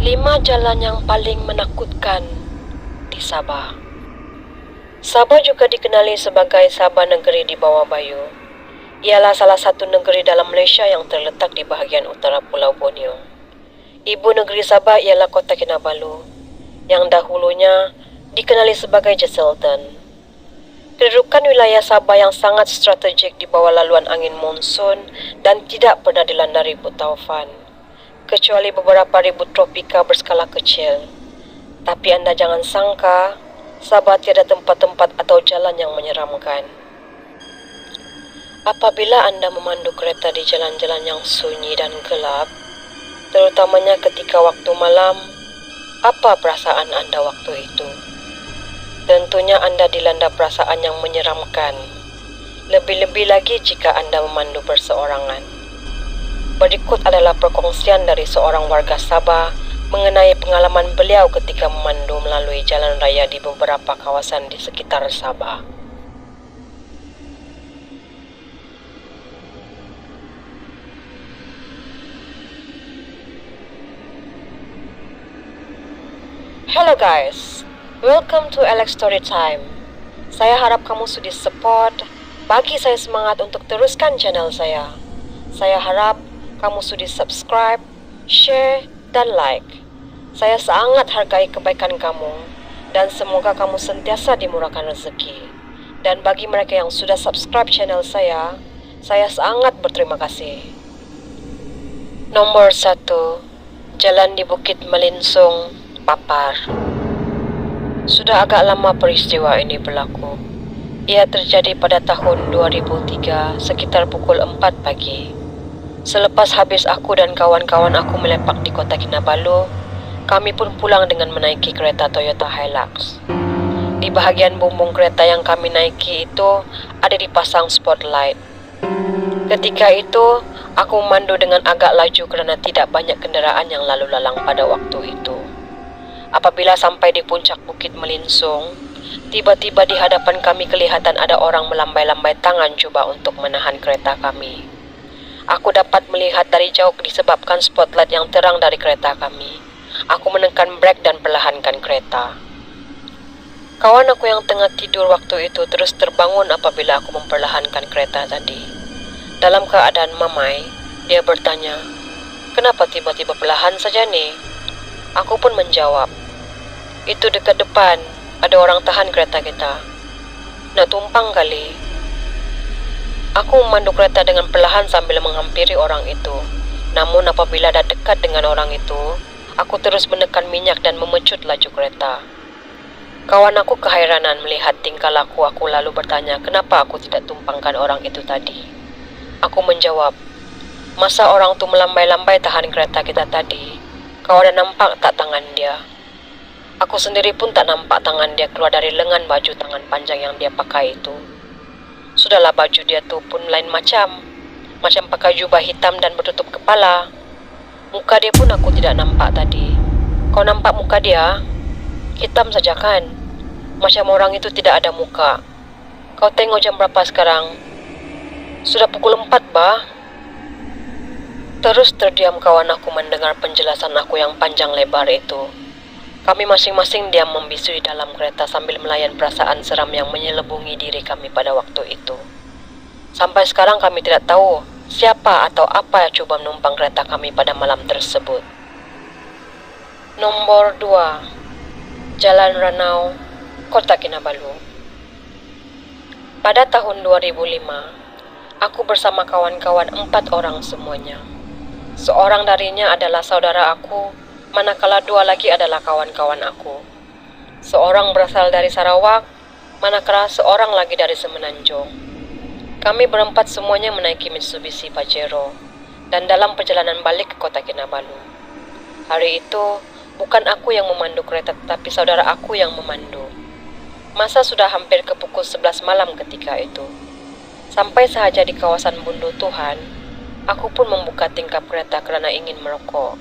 5 jalan yang paling menakutkan di Sabah. Sabah juga dikenali sebagai Sabah Negeri di bawah Bayu. Ialah salah satu negeri dalam Malaysia yang terletak di bahagian utara Pulau Borneo. Ibu negeri Sabah ialah Kota Kinabalu, yang dahulunya dikenali sebagai Jesselton. Kedudukan wilayah Sabah yang sangat strategik di bawah laluan angin monsun dan tidak pernah dilanda ribut taufan, kecuali beberapa ribut tropika berskala kecil. Tapi anda jangan sangka, Sabah tiada tempat-tempat atau jalan yang menyeramkan. Apabila anda memandu kereta di jalan-jalan yang sunyi dan gelap, terutamanya ketika waktu malam, apa perasaan anda waktu itu? Tentunya anda dilanda perasaan yang menyeramkan. Lebih-lebih lagi jika anda memandu berseorangan. Berikut adalah perkongsian dari seorang warga Sabah mengenai pengalaman beliau ketika memandu melalui jalan raya di beberapa kawasan di sekitar Sabah. Hello guys, welcome to Alex Story Time. Saya harap kamu sudi support, bagi saya semangat untuk teruskan channel saya. Saya harap kamu sudi subscribe, share, dan like. Saya sangat hargai kebaikan kamu dan semoga kamu sentiasa dimurahkan rezeki. Dan bagi mereka yang sudah subscribe channel saya sangat berterima kasih. Nomor 1, Jalan di Bukit Melinsung, Papar. Sudah agak lama peristiwa ini berlaku. Ia terjadi pada tahun 2003 sekitar pukul 4 pagi. Selepas habis aku dan kawan-kawan aku melepak di Kota Kinabalu, kami pun pulang dengan menaiki kereta Toyota Hilux. Di bahagian bumbung kereta yang kami naiki itu ada dipasang spotlight. Ketika itu, aku memandu dengan agak laju kerana tidak banyak kenderaan yang lalu lalang pada waktu itu. Apabila sampai di puncak Bukit Melinsung, tiba-tiba di hadapan kami kelihatan ada orang melambai-lambai tangan cuba untuk menahan kereta kami. Aku dapat melihat dari jauh disebabkan spotlight yang terang dari kereta kami. Aku menekan brek dan perlahankan kereta. Kawan aku yang tengah tidur waktu itu terus terbangun apabila aku memperlahankan kereta tadi. Dalam keadaan mamai, dia bertanya, "Kenapa tiba-tiba perlahan saja nih?" Aku pun menjawab, "Itu dekat depan, ada orang tahan kereta kita. Nak tumpang kali." Aku memandu kereta dengan perlahan sambil menghampiri orang itu. Namun apabila dah dekat dengan orang itu, aku terus menekan minyak dan memecut laju kereta. Kawan aku kehairanan melihat tingkah laku aku lalu bertanya kenapa aku tidak tumpangkan orang itu tadi. Aku menjawab, "Masa orang tu melambai-lambai tahan kereta kita tadi? Kau ada nampak tak tangan dia?" Aku sendiri pun tak nampak tangan dia keluar dari lengan baju tangan panjang yang dia pakai itu. Sudahlah, baju dia tu pun lain macam pakai jubah hitam dan bertutup kepala. Muka dia pun aku tidak nampak tadi. Kau nampak muka dia? Hitam saja kan? Macam orang itu tidak ada muka. Kau tengok jam berapa sekarang? Sudah pukul 4 bah. Terus terdiam kawan aku mendengar penjelasan aku yang panjang lebar itu. Kami masing-masing diam membisu di dalam kereta sambil melayan perasaan seram yang menyelubungi diri kami pada waktu itu. Sampai sekarang kami tidak tahu siapa atau apa yang coba menumpang kereta kami pada malam tersebut. Nomor 2, Jalan Ranau, Kota Kinabalu. Pada tahun 2005, aku bersama kawan-kawan 4 orang semuanya. Seorang darinya adalah saudara aku, manakala 2 lagi adalah kawan-kawan aku. Seorang berasal dari Sarawak, manakala seorang lagi dari Semenanjung. Kami berempat semuanya menaiki Mitsubishi Pajero dan dalam perjalanan balik ke Kota Kinabalu. Hari itu, bukan aku yang memandu kereta tetapi saudara aku yang memandu. Masa sudah hampir ke pukul 11 malam ketika itu. Sampai sahaja di kawasan Bundu Tuhan, aku pun membuka tingkap kereta kerana ingin merokok.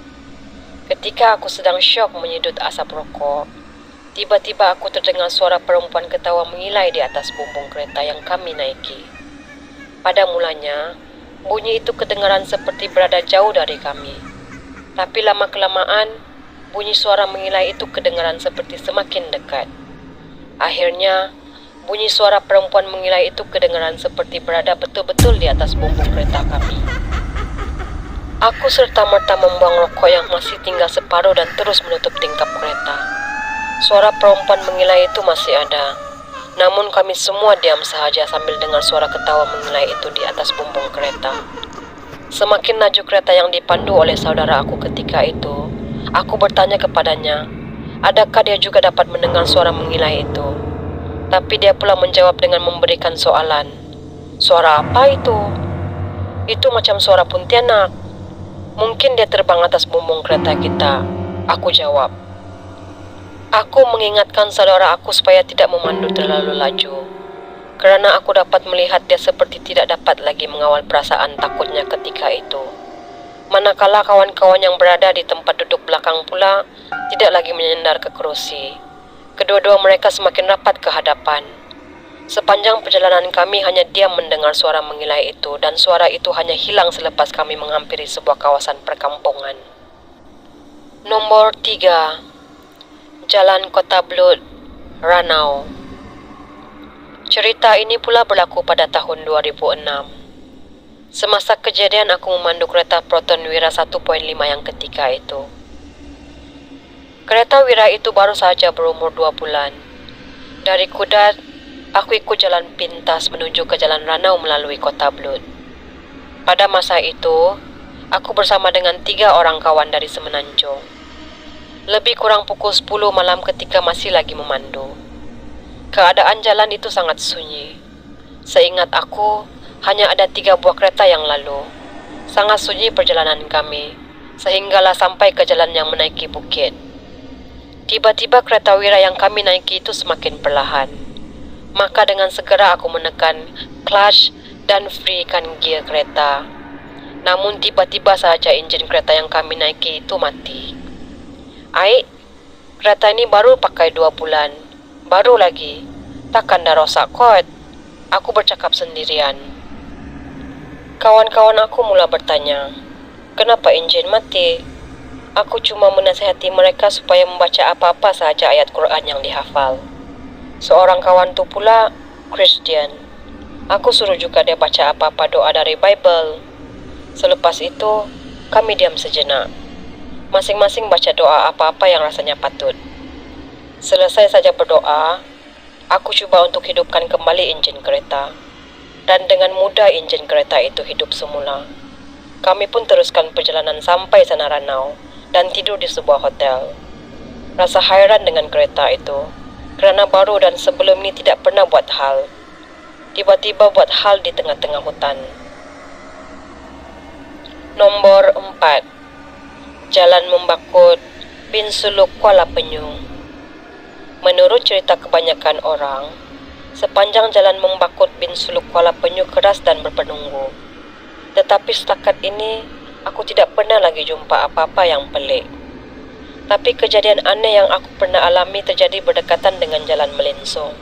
Ketika aku sedang syok menyedut asap rokok, tiba-tiba aku terdengar suara perempuan ketawa mengilai di atas bumbung kereta yang kami naiki. Pada mulanya, bunyi itu kedengaran seperti berada jauh dari kami. Tapi lama-kelamaan, bunyi suara mengilai itu kedengaran seperti semakin dekat. Akhirnya, bunyi suara perempuan mengilai itu kedengaran seperti berada betul-betul di atas bumbung kereta kami. Aku serta-merta membuang rokok yang masih tinggal separuh dan terus menutup tingkap kereta. Suara perempuan mengilai itu masih ada, namun kami semua diam sahaja sambil dengar suara ketawa mengilai itu di atas bumbung kereta. Semakin laju kereta yang dipandu oleh saudara aku ketika itu, aku bertanya kepadanya, adakah dia juga dapat mendengar suara mengilai itu? Tapi dia pula menjawab dengan memberikan soalan. Suara apa itu? Itu macam suara Pontianak. Mungkin dia terbang atas bumbung kereta kita, aku jawab. Aku mengingatkan saudara aku supaya tidak memandu terlalu laju, kerana aku dapat melihat dia seperti tidak dapat lagi mengawal perasaan takutnya ketika itu. Manakala kawan-kawan yang berada di tempat duduk belakang pula tidak lagi menyandar ke kerusi. Kedua-dua mereka semakin rapat ke hadapan. Sepanjang perjalanan kami hanya diam mendengar suara mengilai itu, dan suara itu hanya hilang selepas kami menghampiri sebuah kawasan perkampungan. Nombor 3. Jalan Kota Blud, Ranau. Cerita ini pula berlaku pada tahun 2006. Semasa kejadian aku memandu kereta Proton Wira 1.5 yang ketika itu. Kereta Wira itu baru saja berumur 2 bulan. Dari Kudat, aku ikut jalan pintas menuju ke Jalan Ranau melalui Kota Blud. Pada masa itu, aku bersama dengan 3 orang kawan dari Semenanjung. Lebih kurang pukul 10 malam ketika masih lagi memandu. Keadaan jalan itu sangat sunyi. Seingat aku, hanya ada 3 buah kereta yang lalu. Sangat sunyi perjalanan kami, sehinggalah sampai ke jalan yang menaiki bukit. Tiba-tiba kereta Wira yang kami naiki itu semakin perlahan. Maka dengan segera aku menekan clutch dan freekan gear kereta. Namun tiba-tiba saja enjin kereta yang kami naiki itu mati. Aik, kereta ini baru pakai 2 bulan. Baru lagi, takkan dah rosak kot? Aku bercakap sendirian. Kawan-kawan aku mula bertanya, kenapa enjin mati? Aku cuma menasihati mereka supaya membaca apa-apa sahaja ayat Quran yang dihafal. Seorang kawan tu pula Christian. Aku suruh juga dia baca apa-apa doa dari Bible. Selepas itu, kami diam sejenak. Masing-masing baca doa apa-apa yang rasanya patut. Selesai saja berdoa, aku cuba untuk hidupkan kembali enjin kereta. Dan dengan mudah enjin kereta itu hidup semula. Kami pun teruskan perjalanan sampai sana Ranau dan tidur di sebuah hotel. Rasa hairan dengan kereta itu, kerana baru dan sebelum ini tidak pernah buat hal. Tiba-tiba buat hal di tengah-tengah hutan. Nombor 4. Jalan Membakut, Bin Suluk, Kuala Penyu. Menurut cerita kebanyakan orang, sepanjang jalan Membakut Bin Suluk Kuala Penyu keras dan berpenunggu. Tetapi setakat ini, aku tidak pernah lagi jumpa apa-apa yang pelik. Tapi kejadian aneh yang aku pernah alami terjadi berdekatan dengan Jalan Melinsung,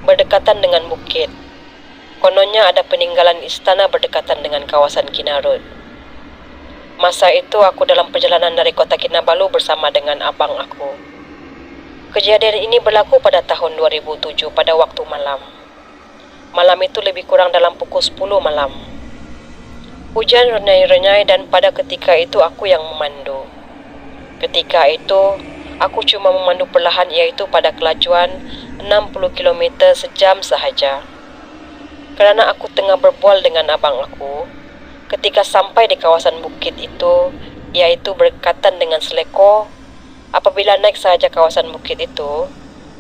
berdekatan dengan bukit. Kononnya ada peninggalan istana berdekatan dengan kawasan Kinarut. Masa itu aku dalam perjalanan dari kota Kinabalu bersama dengan abang aku. Kejadian ini berlaku pada tahun 2007 pada waktu malam. Malam itu lebih kurang dalam pukul 10 malam. Hujan renyai-renyai dan pada ketika itu aku yang memandu. Ketika itu, aku cuma memandu perlahan iaitu pada kelajuan 60 km sejam sahaja. Kerana aku tengah berbual dengan abang aku, ketika sampai di kawasan bukit itu, iaitu berdekatan dengan Seleko, apabila naik sahaja kawasan bukit itu,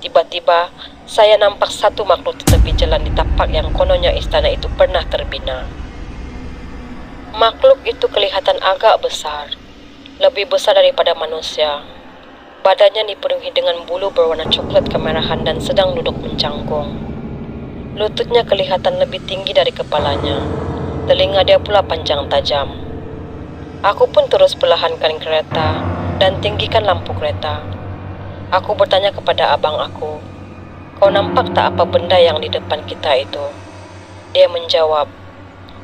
tiba-tiba saya nampak satu makhluk di tepi jalan di tapak yang kononnya istana itu pernah terbina. Makhluk itu kelihatan agak besar, lebih besar daripada manusia. Badannya dipenuhi dengan bulu berwarna coklat kemerahan dan sedang duduk mencangkung. Lututnya kelihatan lebih tinggi dari kepalanya. Telinga dia pula panjang tajam. Aku pun terus perlahankan kereta dan tinggikan lampu kereta. Aku bertanya kepada abang aku, kau nampak tak apa benda yang di depan kita itu? Dia menjawab,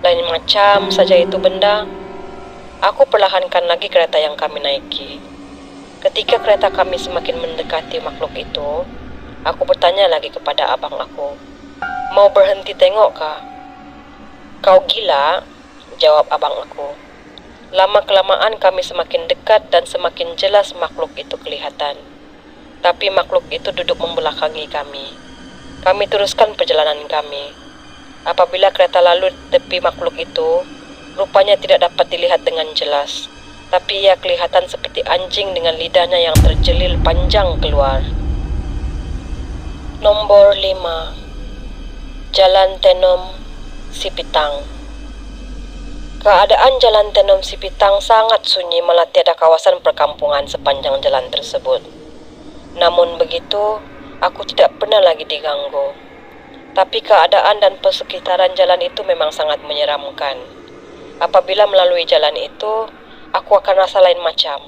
lain macam saja itu benda. Aku perlahankan lagi kereta yang kami naiki. Ketika kereta kami semakin mendekati makhluk itu, aku bertanya lagi kepada abang aku, "Mau berhenti tengok kah?" "Kau gila?" jawab abang aku. Lama-kelamaan kami semakin dekat dan semakin jelas makhluk itu kelihatan. Tapi makhluk itu duduk membelakangi kami. Kami teruskan perjalanan kami. Apabila kereta lalu di tepi makhluk itu, rupanya tidak dapat dilihat dengan jelas. Tapi ia kelihatan seperti anjing dengan lidahnya yang terjelil panjang keluar. Nombor 5. Jalan Tenom, Sipitang. Keadaan Jalan Tenom Sipitang sangat sunyi, malah tiada kawasan perkampungan sepanjang jalan tersebut. Namun begitu, aku tidak pernah lagi diganggu. Tapi keadaan dan persekitaran jalan itu memang sangat menyeramkan. Apabila melalui jalan itu, aku akan rasa lain macam.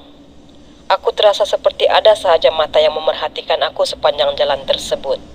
Aku terasa seperti ada sahaja mata yang memerhatikan aku sepanjang jalan tersebut.